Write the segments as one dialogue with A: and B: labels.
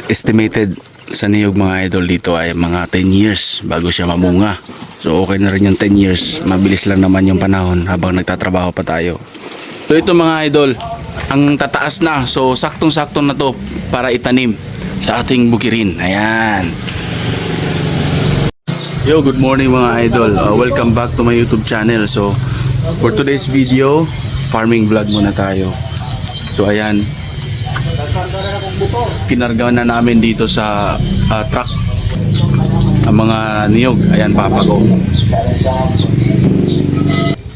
A: estimated sa niyog mga idol dito ay mga 10 years bago siya mamunga. So okay na rin yung 10 years, mabilis lang naman yung panahon habang nagtatrabaho pa tayo. So ito mga idol, ang tataas na, so saktong-sakto na to para itanim sa ating bukirin. Ayan. Yo, good morning mga idol. Welcome back to my YouTube channel. So for today's video, farming vlog muna tayo. So ayan, kinarga na namin dito sa truck ang mga niyog. Ayan, papago.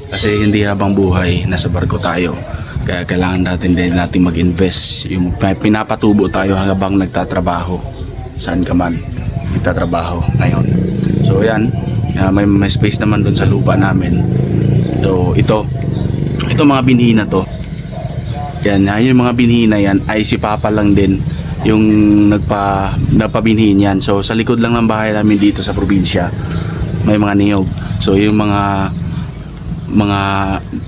A: Kasi hindi habang buhay, nasa barko tayo. Kaya kailangan natin mag-invest. Yung pinapatubo tayo habang nagtatrabaho. Saan ka man nagtatrabaho ngayon. So ayan, may space naman doon sa lupa namin. So ito mga binhi na to. Yan, yung mga binhi na yan ay si Papa lang din yung nagpabinhi niyan. So sa likod lang ng bahay namin dito sa probinsya may mga niyog. So yung mga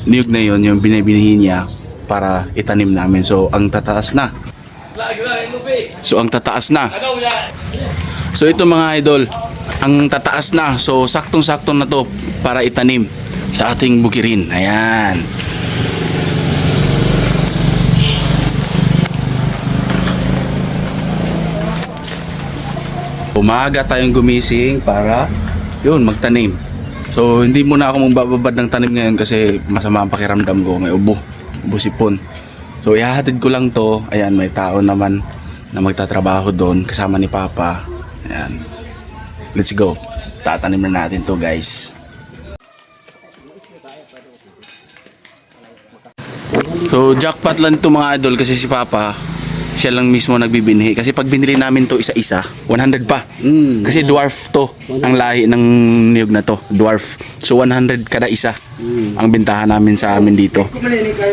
A: niyog na yon yung binibinhi niya para itanim namin. So ang tataas na. So ito mga idol, ang tataas na. So saktong-sakto na to para itanim sa ating bukirin. Ayan. Umaga tayong gumising para yun, magtanim. So hindi muna ako magbababad ng tanim ngayon kasi masama ang pakiramdam ko, may ubo sipon. So ihahatid ko lang to. Ayan, may tao naman na magtatrabaho doon kasama ni Papa. Ayan, let's go, tatanim na natin to guys. So jackpot lang to mga idol kasi si Papa siya lang mismo nagbibinhi. Kasi pag binili namin to isa-isa, 100 pa. Kasi dwarf to. Ang lahi ng niyog na to, dwarf. So 100 kada isa ang bintahan namin sa amin dito.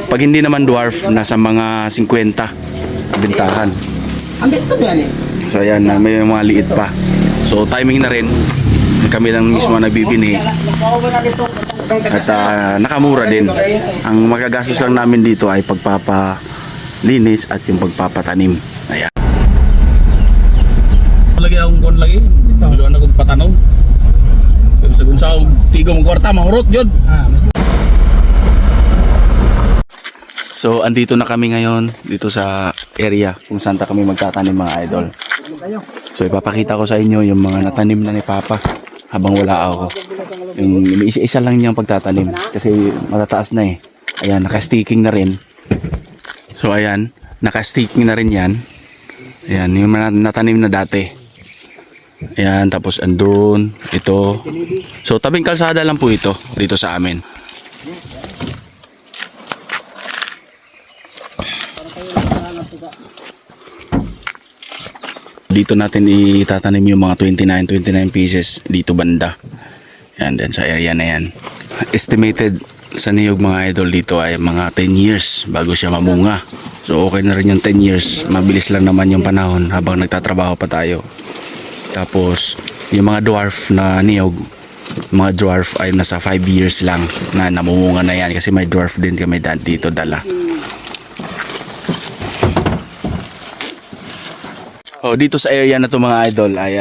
A: Pag hindi naman dwarf, nasa mga 50 bintahan. So ayan, may mga liit pa. So timing na rin, kami lang mismo nagbibinhi. At nakamura din. Ang magagastos lang namin dito ay pagpapalinis at yung pagpapatanim. Ayan. Lagi akong kon lagi. Dito na kog patanong. Sa gunsaw tigo mo kwarta mahurot jud. So andito na kami ngayon dito sa area kung saan kami magtatanim mga idol. So ipapakita ko sa inyo yung mga natanim na ni Papa habang wala ako. Yung isa-isa lang niyang pagtatanim kasi matataas na eh. Ayan, naka-sticking na rin. So ayan, naka-sticking na rin yan. Ayan, yung natanim na dati. Ayan, tapos andun, ito. So tabing kalsada lang po ito dito sa amin. Dito natin itatanim yung mga 29 pieces dito banda. Yan, din sa area na yan. Estimated sa niyog mga idol dito ay mga 10 years bago siya mamunga. So okay na rin yung 10 years, mabilis lang naman yung panahon habang nagtatrabaho pa tayo. Tapos yung mga dwarf na niyog, mga dwarf ay nasa 5 years lang na namumunga na yan kasi may dwarf din kami dito dala. Oh, dito sa area na to mga idol ay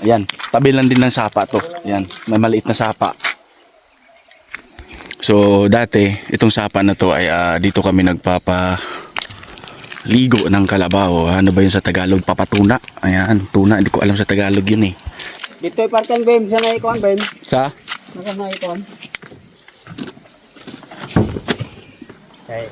A: ayan, tabi lang din ng sapa to. Ayan, may maliit na sapa. So dati itong sapa na to ay dito kami nagpapaligo ng kalabaw. Ano ba yun sa Tagalog? Papatuna. Ayan, tuna, hindi ko alam sa Tagalog yun eh.
B: Dito ay parang bem, sa naikon bem.
A: Sa?
B: Nasa naikon. Okay.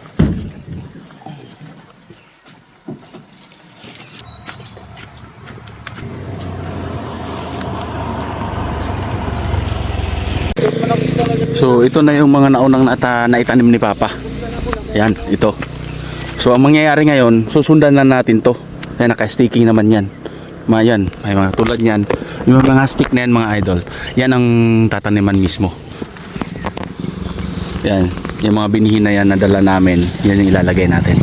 A: So ito na yung mga naunang naitanim ni Papa. Yan, ito. So ang mangyayari ngayon, susundan na natin to. Yan, naka-sticking naman yan. Yan, may mga tulad yan. Yung mga stick na yan mga idol, yan ang tataniman mismo. Yan, yung mga binhi na yan na dala namin, yan yung ilalagay natin.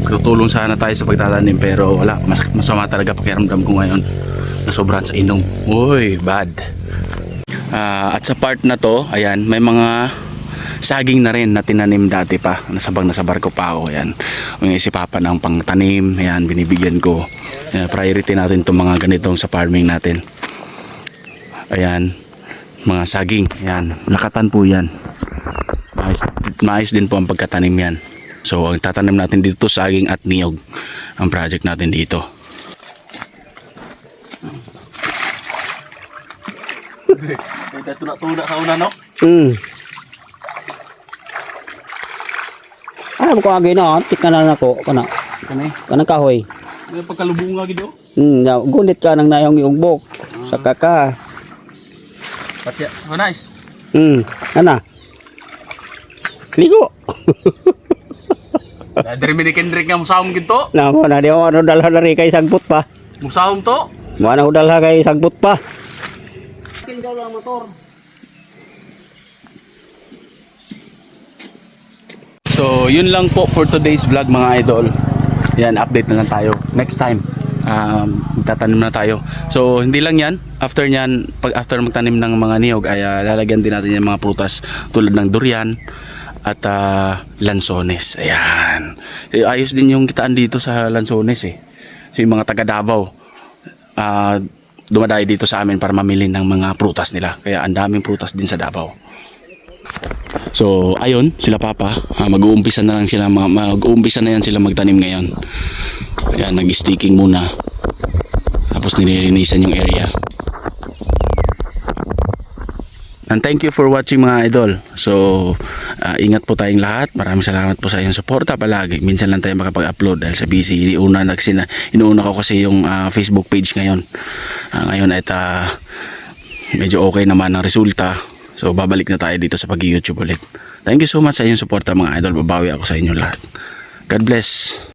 A: Tutulong sana tayo sa pagtatanim pero wala, masama talaga pakiramdam ko ngayon. Nasobran sa inom. Uy, bad. At sa part na to, ayan, may mga saging na rin na tinanim dati pa. Nasabar ko pa ako. Ayan. Yung si Papa ng pangtanim. Ayan, binibigyan ko. Ayan, priority natin itong mga ganitong sa farming natin. Ayan, mga saging. Ayan, lakatan po yan. Maayos din po ang pagkatanim yan. So, ang tatanim natin dito saging at niyog. Ang project natin dito. Tuna sa una, no?
B: Alam ko agi na, tik na lang ako. Kanang kahoy.
A: May pagkalubong nga gido.
B: Gunit ka nang nayong iugbok. Saka ka.
A: Patya. Oh, nice.
B: Ana. Ligo.
A: Dari minikin drink nga musahom ginto.
B: Na mo na di ako ano dalha na rin kay sagbot pa.
A: Musahom to.
B: Mo na dalha kay sagbot pa. Tinggal lang motor.
A: So, yun lang po for today's vlog mga idol. Yan, update na lang tayo. Next time, magtatanim na tayo. So, hindi lang yan. After nyan, after magtanim ng mga niyog, ay lalagyan din natin yung mga prutas tulad ng durian at lansones. Ayan. Ayos din yung kitaan dito sa lansones eh. So, yung mga taga Davao, dumadayo dito sa amin para mamili ng mga prutas nila. Kaya ang daming prutas din sa Davao. So, ayun, sila Papa, mag-uumpisa na lang sila, mag-uumpisa na yan sila magtanim ngayon. Ayan, nag-sticking muna. Tapos nililinisan yung area. And thank you for watching mga idol. So, ingat po tayong lahat. Maraming salamat po sa inyong suporta palagi. Minsan lang tayo makapag-upload dahil sa busy. Inuuna ko kasi yung Facebook page ngayon. Ngayon at medyo okay naman ang resulta. So babalik na tayo dito sa pag-YouTube ulit. Thank you so much sa inyong suporta mga idol. Babawi ako sa inyo lahat. God bless.